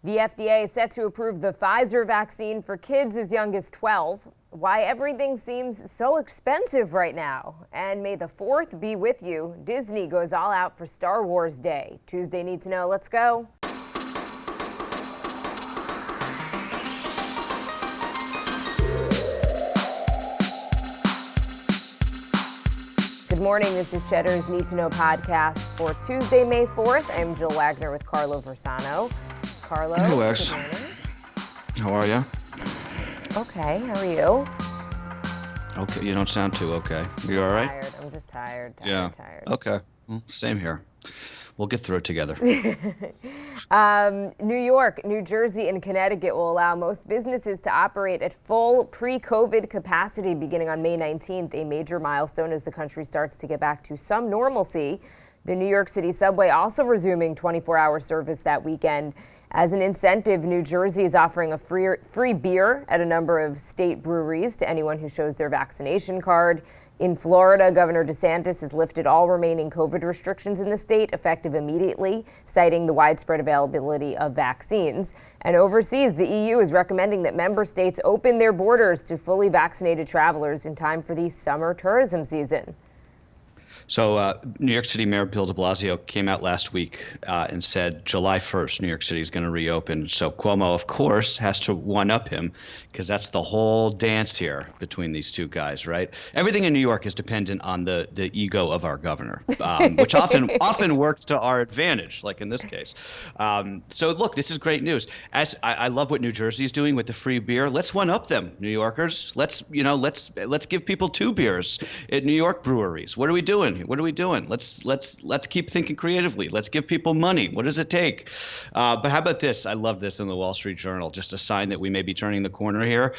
The FDA is set to approve the Pfizer vaccine for kids as young as 12. Why everything seems so expensive right now. And may the 4th be with you. Disney goes all out for Star Wars Day. Tuesday Need to Know. Let's go. Good morning. This is Cheddar's Need to Know podcast for Tuesday, May 4th. I'm Jill Wagner with Carlo Versano. Carlo, hey, Lex. good morning. How are you? Okay, how are you? Okay, you don't sound too okay. You all right? Tired. I'm just tired. Tired. Okay. Well, same here. We'll get through it together. New York, New Jersey, and Connecticut will allow most businesses to operate at full pre-COVID capacity beginning on May 19th, a major milestone as the country starts to get back to some normalcy. The New York City subway also resuming 24-hour service that weekend. As an incentive, New Jersey is offering a free beer at a number of state breweries to anyone who shows their vaccination card. In Florida, Governor DeSantis has lifted all remaining COVID restrictions in the state, effective immediately, citing the widespread availability of vaccines. And overseas, the EU is recommending that member states open their borders to fully vaccinated travelers in time for the summer tourism season. So New York City Mayor Bill de Blasio came out last week and said July 1st, New York City is going to reopen. So Cuomo, of course, has to one-up him because that's the whole dance here between these two guys, right? Everything in New York is dependent on the ego of our governor, which often works to our advantage, like in this case. So look, this is great news. As I love what New Jersey is doing with the free beer. Let's one-up them, New Yorkers. Let's give people 2 beers at New York breweries. What are we doing? What are we doing? Let's keep thinking creatively. Let's give people money. What does it take? But how about this? I love this in the Wall Street Journal. Just a sign that we may be turning the corner here.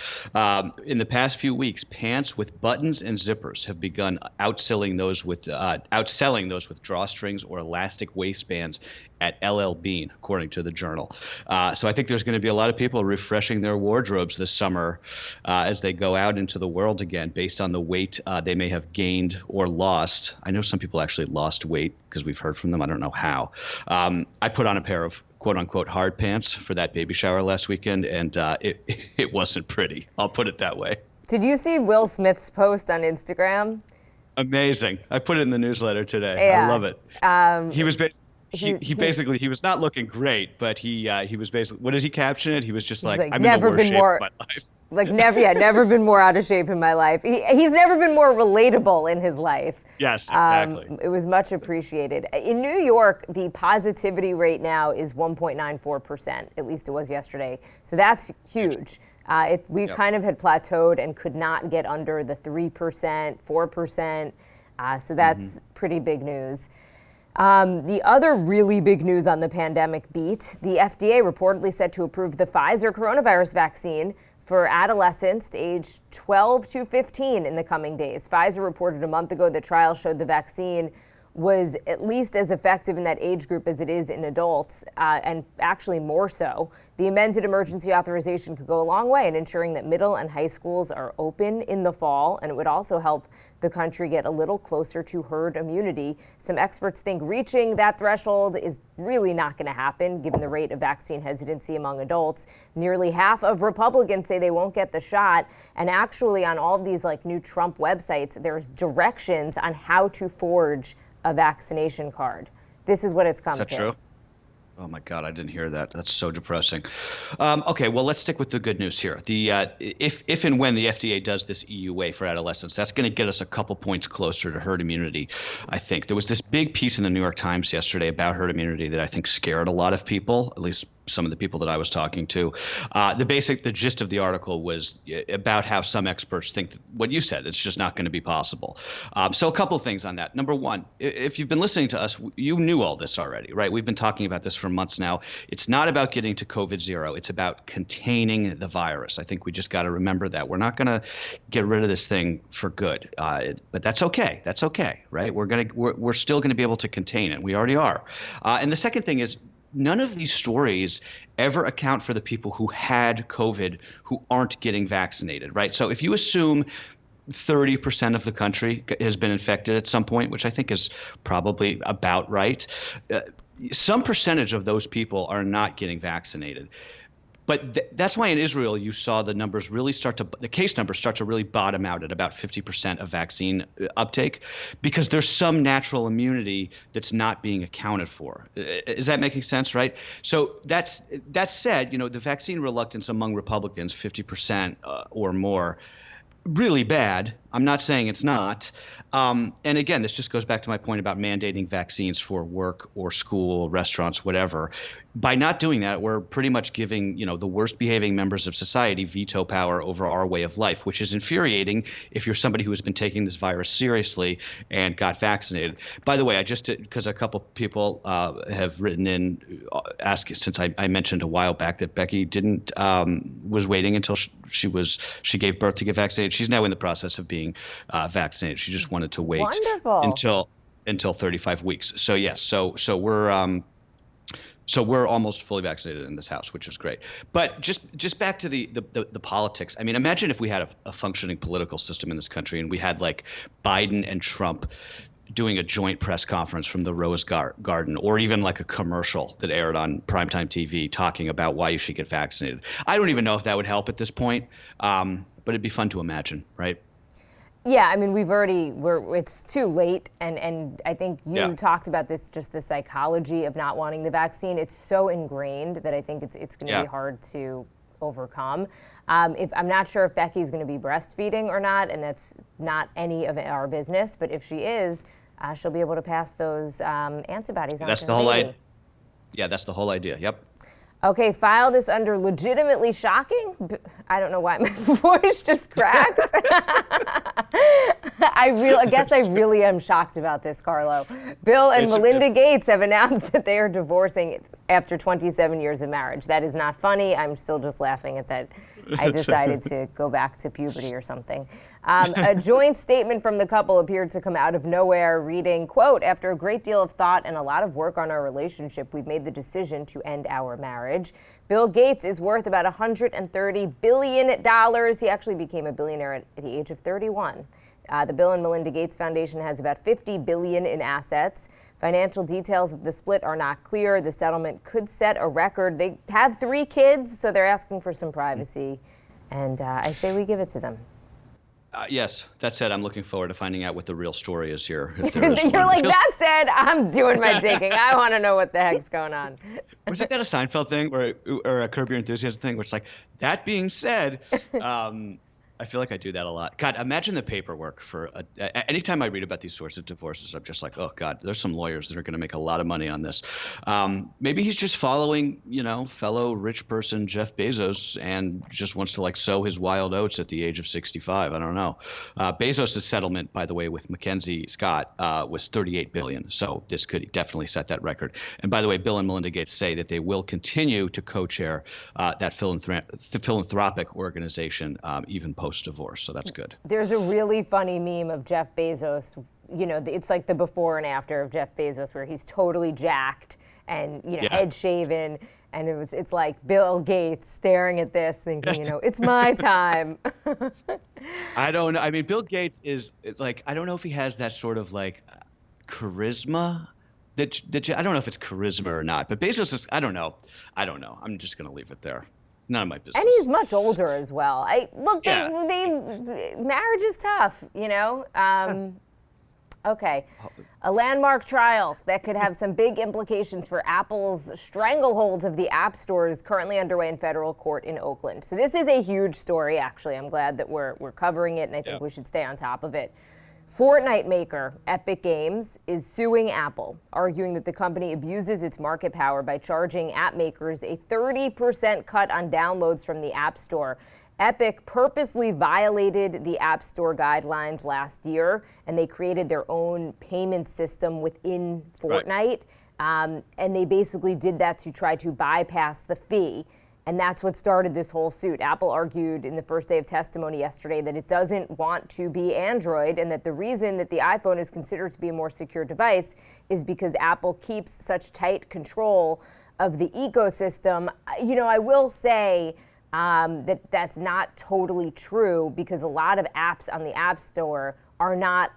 In the past few weeks, pants with buttons and zippers have begun outselling those with drawstrings or elastic waistbands at LL Bean, according to the Journal. So I think there's going to be a lot of people refreshing their wardrobes this summer as they go out into the world again, based on the weight they may have gained or lost. I know some people actually lost weight because we've heard from them. I don't know how. I put on a pair of quote unquote hard pants for that baby shower last weekend, and it wasn't pretty. I'll put it that way. Did you see Will Smith's post on Instagram? Amazing. I put it in the newsletter today. Yeah. I love it. He was he was not looking great, but he was basically, what did he caption it? He was just like I'm in the worst shape of my life. Never been more out of shape in my life. He's never been more relatable in his life. Yes, exactly. It was much appreciated. In New York, the positivity rate now is 1.94%. At least it was yesterday. So that's huge. We kind of had plateaued and could not get under the 3%, 4%. So that's pretty big news. The other really big news on the pandemic beat, the FDA reportedly set to approve the Pfizer coronavirus vaccine for adolescents aged 12 to 15 in the coming days. Pfizer reported a month ago that trials showed the vaccine was at least as effective in that age group as it is in adults, and actually more so. The amended emergency authorization could go a long way in ensuring that middle and high schools are open in the fall, and it would also help the country get a little closer to herd immunity. Some experts think reaching that threshold is really not going to happen, given the rate of vaccine hesitancy among adults. Nearly half of Republicans say they won't get the shot, and actually on all of these new Trump websites, there's directions on how to forge a vaccination card. This is what it's come to. Is that true? Oh my God, I didn't hear that. That's so depressing. Okay, well, let's stick with the good news here. If and when the FDA does this EUA for adolescents, that's going to get us a couple points closer to herd immunity, I think. There was this big piece in the New York Times yesterday about herd immunity that I think scared a lot of people, at least some of the people that I was talking to. The gist of the article was about how some experts think that what you said, it's just not going to be possible. So a couple of things on that. Number one, if you've been listening to us, you knew all this already, right? We've been talking about this for months now. It's not about getting to COVID zero. It's about containing the virus. I think we just got to remember that. We're not going to get rid of this thing for good, but that's okay. That's okay, right? We're still going to be able to contain it. We already are. And the second thing is, none of these stories ever account for the people who had COVID who aren't getting vaccinated, right? So if you assume 30% of the country has been infected at some point, which I think is probably about right, some percentage of those people are not getting vaccinated. But that's why in Israel you saw the case numbers start to really bottom out at about 50% of vaccine uptake, because there's some natural immunity that's not being accounted for. Is that making sense, right? So that said, the vaccine reluctance among Republicans, 50% or more, really bad. I'm not saying it's not. And again, this just goes back to my point about mandating vaccines for work or school, restaurants, whatever. By not doing that, we're pretty much giving, the worst behaving members of society veto power over our way of life, which is infuriating if you're somebody who has been taking this virus seriously and got vaccinated. By the way, because a couple people have written in asking, since I mentioned a while back that Becky was waiting until she gave birth to get vaccinated. She's now in the process of being vaccinated. She just wanted to wait until 35 weeks. So yes, so we're almost fully vaccinated in this house, which is great. But just back to the politics. I mean, imagine if we had a functioning political system in this country, and we had like Biden and Trump doing a joint press conference from the Rose Garden, or even like a commercial that aired on primetime TV talking about why you should get vaccinated. I don't even know if that would help at this point, but it'd be fun to imagine, right? Yeah, I mean, it's too late, and I think you talked about this, just the psychology of not wanting the vaccine. It's so ingrained that I think it's going to be hard to overcome. I'm not sure if Becky's going to be breastfeeding or not, and that's not any of our business, but if she is, she'll be able to pass those antibodies on to the baby. Yeah, that's the whole idea. Yep. Okay, file this under legitimately shocking. I don't know why my voice just cracked. I guess I really am shocked about this, Carlo. Bill and Melinda Gates have announced that they are divorcing after 27 years of marriage. That is not funny. I'm still just laughing at that. I decided to go back to puberty or something. A joint statement from the couple appeared to come out of nowhere, reading, quote, "After a great deal of thought and a lot of work on our relationship, we've made the decision to end our marriage. Bill Gates is worth about $130 billion. He actually became a billionaire at the age of 31. The Bill and Melinda Gates Foundation has about $50 billion in assets. Financial details of the split are not clear. The settlement could set a record. They have 3 kids, so they're asking for some privacy. And I say we give it to them." Yes, that said, I'm looking forward to finding out what the real story is here. You're like, that said, I'm doing my digging. I want to know what the heck's going on. Was that a Seinfeld thing or a Curb Your Enthusiasm thing where it's like, that being said, I feel like I do that a lot. God, imagine the paperwork for anytime I read about these sorts of divorces, I'm just like, oh God, there's some lawyers that are going to make a lot of money on this. Maybe he's just following, fellow rich person Jeff Bezos and just wants to sow his wild oats at the age of 65. I don't know. Bezos' settlement, by the way, with Mackenzie Scott was $38 billion. So this could definitely set that record. And by the way, Bill and Melinda Gates say that they will continue to co-chair that philanthropic organization even post-divorce, so that's good. There's a really funny meme of Jeff Bezos, it's like the before and after of Jeff Bezos, where he's totally jacked and, head shaven, and it's like Bill Gates staring at this thinking, it's my time. I don't know. I mean, Bill Gates is I don't know if he has that sort of charisma that I don't know if it's charisma or not, but Bezos is, I don't know. I'm just going to leave it there. None of my business. And he's much older as well. Marriage is tough, Okay. A landmark trial that could have some big implications for Apple's stranglehold of the App Store is currently underway in federal court in Oakland. So this is a huge story, actually. I'm glad that we're covering it, and I think we should stay on top of it. Fortnite maker Epic Games is suing Apple, arguing that the company abuses its market power by charging app makers a 30% cut on downloads from the App Store. Epic purposely violated the App Store guidelines last year, and they created their own payment system within Fortnite. Right. And they basically did that to try to bypass the fee. And that's what started this whole suit. Apple argued in the first day of testimony yesterday that it doesn't want to be Android, and that the reason that the iPhone is considered to be a more secure device is because Apple keeps such tight control of the ecosystem. I will say that's not totally true, because a lot of apps on the App Store are not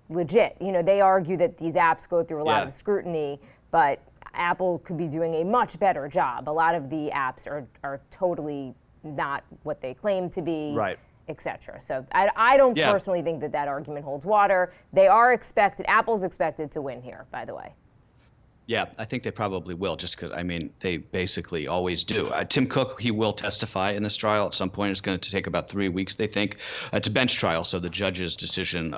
legit. They argue that these apps go through a lot of scrutiny, but Apple could be doing a much better job. A lot of the apps are totally not what they claim to be, right, etc. So I don't personally think that argument holds water. Apple's expected to win here, by the way. Yeah, I think they probably will, just because, they basically always do. Tim Cook, he will testify in this trial at some point. It's going to take about 3 weeks, they think. It's a bench trial, so the judge's decision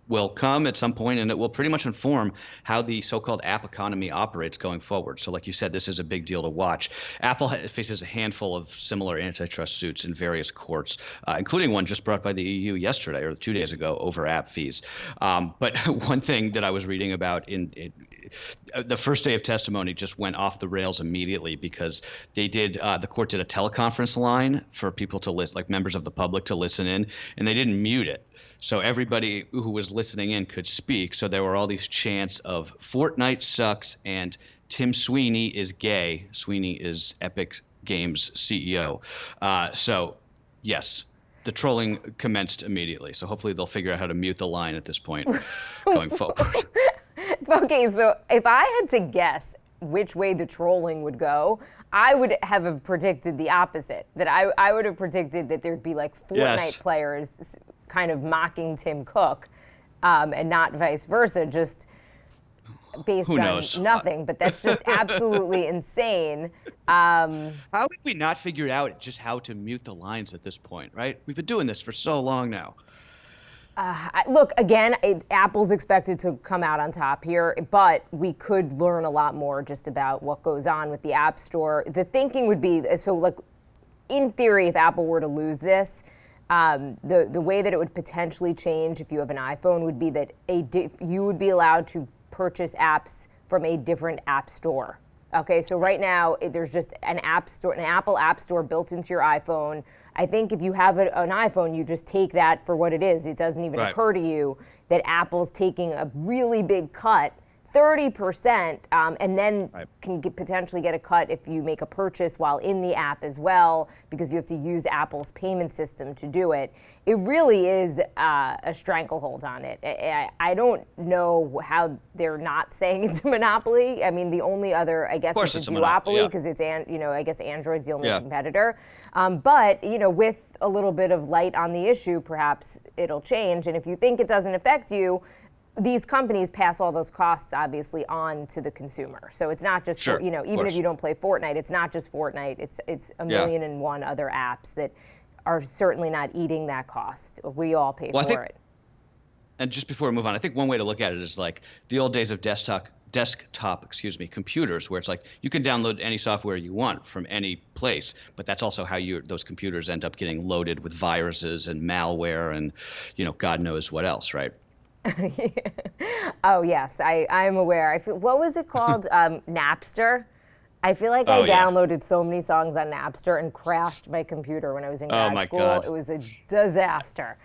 will come at some point, and it will pretty much inform how the so-called app economy operates going forward. So like you said, this is a big deal to watch. Apple faces a handful of similar antitrust suits in various courts, including one just brought by the EU yesterday or 2 days ago over app fees. But one thing that I was reading about the first day of testimony just went off the rails immediately because the court did a teleconference line for people to listen, like members of the public to listen in, and they didn't mute it. So everybody who was listening in could speak. So there were all these chants of Fortnite sucks and Tim Sweeney is gay. Sweeney is Epic Games CEO. So yes, the trolling commenced immediately. So hopefully they'll figure out how to mute the line at this point going forward. Okay, so if I had to guess which way the trolling would go, I would have predicted the opposite. That I would have predicted that there'd be like Fortnite players kind of mocking Tim Cook, and not vice versa, just based on nothing. But that's just absolutely insane. How have we not figured out just how to mute the lines at this point, right? We've been doing this for so long now. Look, again, Apple's expected to come out on top here, but we could learn a lot more just about what goes on with the App Store. The thinking would be, in theory, if Apple were to lose this, the way that it would potentially change if you have an iPhone would be that you would be allowed to purchase apps from a different app store. Okay, so right now there's just an app store, an Apple App Store built into your iPhone. I think if you have an iPhone, you just take that for what it is. It doesn't even occur to you that Apple's taking a really big cut, 30%, and then can potentially get a cut if you make a purchase while in the app as well, because you have to use Apple's payment system to do it. It really is a stranglehold on it. I don't know how they're not saying it's a monopoly. I mean, the only other, I guess, it's a duopoly because it's, I guess Android's the only competitor. But, with a little bit of light on the issue, perhaps it'll change. And if you think it doesn't affect you, these companies pass all those costs, obviously, on to the consumer. So it's not just, even if you don't play Fortnite, it's not just Fortnite. It's a million and one other apps that are certainly not eating that cost. We all pay for it. And just before we move on, I think one way to look at it is like the old days of desktop computers, where it's like you can download any software you want from any place, but that's also how those computers end up getting loaded with viruses and malware and, God knows what else, right? Oh, yes, I'm aware. What was it called? Napster? I feel like I downloaded so many songs on Napster and crashed my computer when I was in grad school. God. It was a disaster.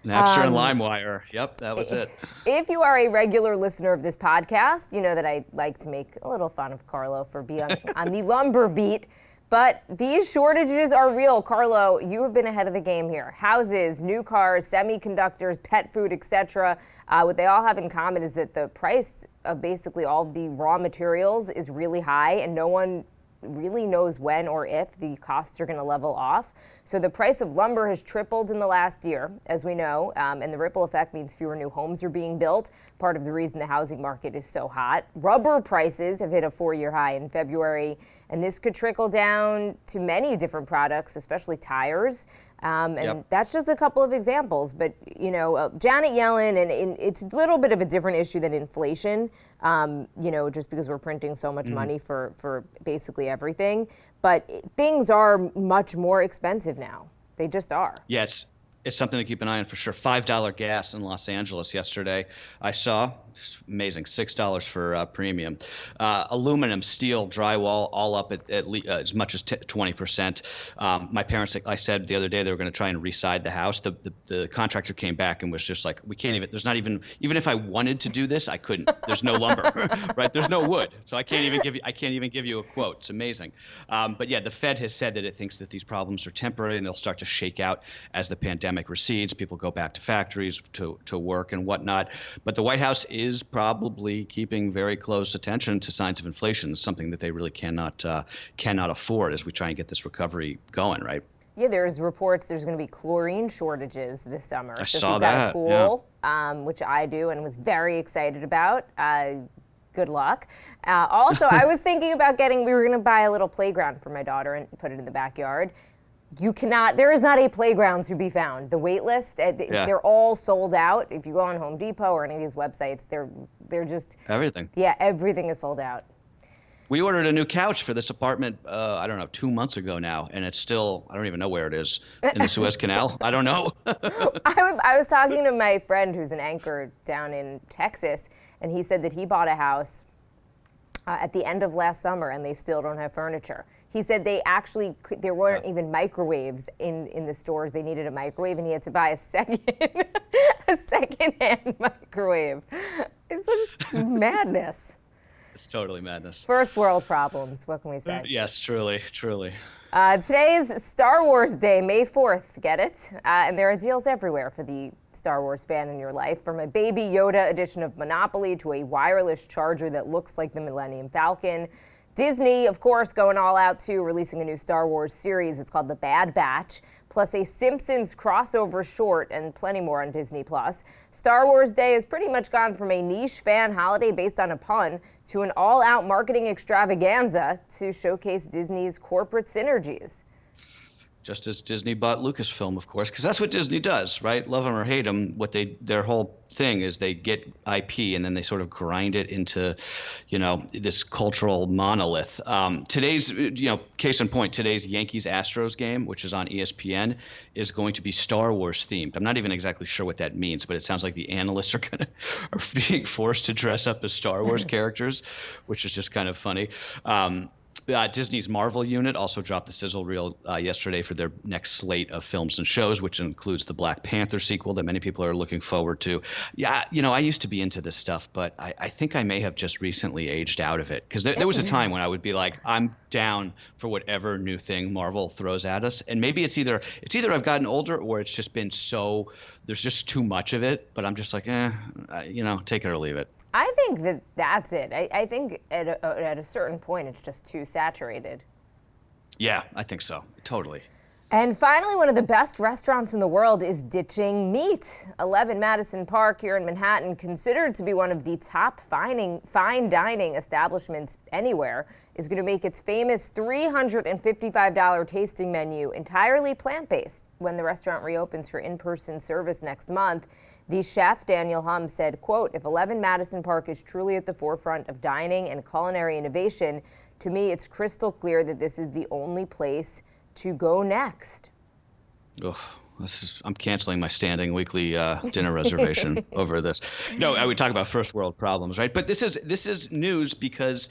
Napster and LimeWire. Yep, that was it. If you are a regular listener of this podcast, you know that I like to make a little fun of Carlo for being on the lumber beat. But these shortages are real. Carlo, you have been ahead of the game here. Houses, new cars, semiconductors, pet food, etc. What they all have in common is that the price of basically all the raw materials is really high, and no one really knows when or if the costs are going to level off. So the price of lumber has tripled in the last year, as we know, and the ripple effect means fewer new homes are being built, part of the reason the housing market is so hot. Rubber prices have hit a 4-year high in February, and this could trickle down to many different products, especially tires. And that's just a couple of examples. But, Janet Yellen, and it's a little bit of a different issue than inflation, just because we're printing so much money for basically everything. But things are much more expensive now. They just are. Yeah, it's something to keep an eye on for sure. $5 gas in Los Angeles yesterday. I saw, amazing, $6 for premium. Aluminum, steel, drywall, all up at as much as 20%. My parents, like I said the other day, they were going to try and reside the house. The contractor came back and was just like, we can't even. There's not even if I wanted to do this, I couldn't. There's no lumber, right? There's no wood, so I can't even give you a quote. It's amazing. But yeah, the Fed has said that it thinks that these problems are temporary and they'll start to shake out as the pandemic pandemic recedes, people go back to factories to work and whatnot. But the White House is probably keeping very close attention to signs of inflation, something that they really cannot afford as we try and get this recovery going, right? Yeah, there's reports there's going to be chlorine shortages this summer. I so saw if you've got that, a pool, which I do and was very excited about, good luck. Also, I was thinking about we were going to buy a little playground for my daughter and put it in the backyard. There is not a playground to be found. The wait list, they're all sold out. If you go on Home Depot or any of these websites, they're just... Everything. Yeah, everything is sold out. We ordered a new couch for this apartment, I don't know, 2 months ago now, and it's still, I don't even know where it is, in the Suez Canal. I don't know. I was talking to my friend who's an anchor down in Texas, and he said that he bought a house at the end of last summer, and they still don't have furniture. He said there weren't even microwaves in the stores. They needed a microwave, and he had to buy a second-hand microwave. It's just madness. It's totally madness. First world problems, what can we say? Yes, truly. Today is Star Wars Day, May 4th, get it? And there are deals everywhere for the Star Wars fan in your life, from a Baby Yoda edition of Monopoly to a wireless charger that looks like the Millennium Falcon. Disney, of course, going all out too, releasing a new Star Wars series. It's called The Bad Batch, plus a Simpsons crossover short and plenty more on Disney+. Star Wars Day has pretty much gone from a niche fan holiday based on a pun to an all-out marketing extravaganza to showcase Disney's corporate synergies. Just as Disney bought Lucasfilm, of course, because that's what Disney does, right? Love them or hate them, their whole thing is they get IP and then they sort of grind it into, this cultural monolith. Today's, case in point, today's Yankees-Astros game, which is on ESPN, is going to be Star Wars themed. I'm not even exactly sure what that means, but it sounds like the analysts are being forced to dress up as Star Wars characters, which is just kind of funny. Disney's Marvel unit also dropped the sizzle reel yesterday for their next slate of films and shows, which includes the Black Panther sequel that many people are looking forward to. Yeah, I used to be into this stuff, but I think I may have just recently aged out of it, because there was a time when I would be like, I'm down for whatever new thing Marvel throws at us. And maybe it's either I've gotten older or it's just been there's just too much of it, but I'm just like, take it or leave it. I think that's it. I think at a certain point, it's just too saturated. Yeah, I think so. Totally. And finally, one of the best restaurants in the world is ditching meat. 11 Madison Park here in Manhattan, considered to be one of the top fine dining establishments anywhere, is going to make its famous $355 tasting menu entirely plant-based when the restaurant reopens for in-person service next month. The chef, Daniel Hum, said, quote, "If 11 Madison Park is truly at the forefront of dining and culinary innovation, to me it's crystal clear that this is the only place to go next." Ugh. I'm canceling my standing weekly dinner reservation over this. No, I would talk about first world problems, right? But this is news because,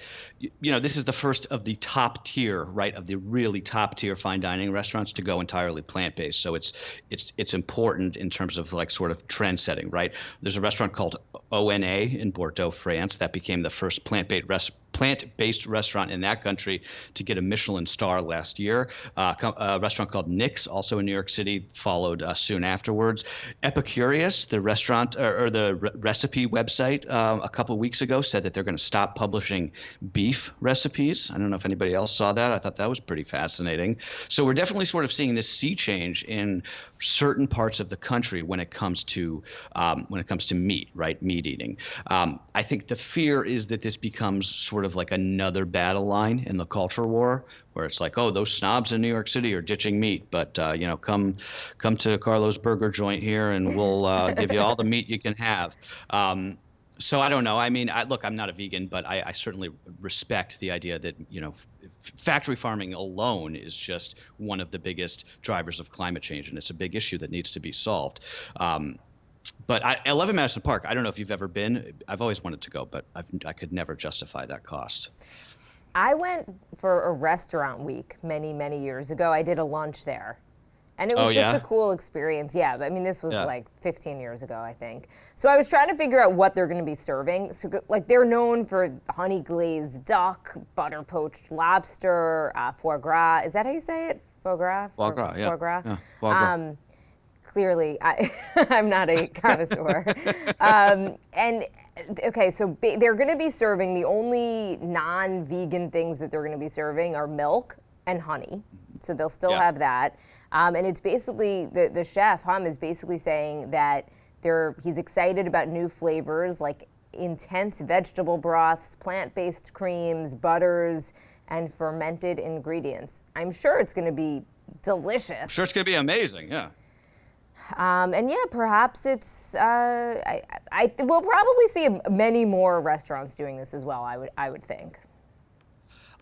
this is the first of the top tier, right, of the really top tier fine dining restaurants to go entirely plant-based. So it's important in terms of sort of trend setting, right? There's a restaurant called ONA in Bordeaux, France, that became the first plant-based restaurant in that country to get a Michelin star last year. A restaurant called Nick's, also in New York City, followed soon afterwards. Epicurious, the restaurant or the recipe website, a couple weeks ago said that they're going to stop publishing beef recipes. I don't know if anybody else saw that. I thought that was pretty fascinating. So we're definitely sort of seeing this sea change in certain parts of the country when it comes to meat, right? Meat eating. I think the fear is that this becomes sort of like another battle line in the culture war, where it's like, oh, those snobs in New York City are ditching meat, but come to Carlo's Burger Joint here, and we'll give you all the meat you can have. So I don't know. I mean, look, I'm not a vegan, but I certainly respect the idea that factory farming alone is just one of the biggest drivers of climate change, and it's a big issue that needs to be solved. But 11 Madison Park, I don't know if you've ever been. I've always wanted to go, but I could never justify that cost. I went for a restaurant week many, many years ago. I did a lunch there. And it was just a cool experience. Yeah, but I mean, this was like 15 years ago, I think. So I was trying to figure out what they're going to be serving. So they're known for honey glazed duck, butter poached lobster, foie gras. Is that how you say it? Foie gras? Foie gras, yeah. Foie gras. Yeah, foie gras. clearly, I'm not a connoisseur. And okay, so they're going to be serving, the only non-vegan things that they're going to be serving are milk and honey. So they'll still have that. And it's basically, the chef, Hum, is basically saying that he's excited about new flavors like intense vegetable broths, plant-based creams, butters, and fermented ingredients. I'm sure it's going to be delicious. I'm sure it's going to be amazing, yeah. And yeah, perhaps it's. We'll probably see many more restaurants doing this as well. I would think.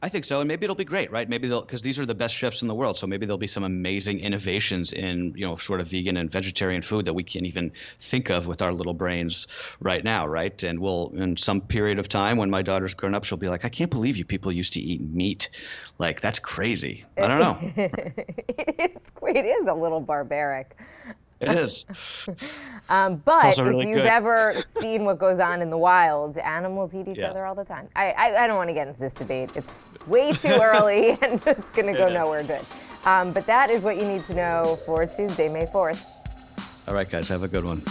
I think so, and maybe it'll be great, right? Maybe because these are the best chefs in the world, so maybe there'll be some amazing innovations in sort of vegan and vegetarian food that we can't even think of with our little brains right now, right? And we'll, in some period of time when my daughter's grown up, she'll be like, I can't believe you people used to eat meat. Like, that's crazy. I don't know. It is a little barbaric. It is. But really if you've good. ever seen what goes on in the wild, animals eat each other all the time. I don't want to get into this debate. It's way too early and just going to go nowhere good. But that is what you need to know for Tuesday, May 4th. All right, guys, have a good one.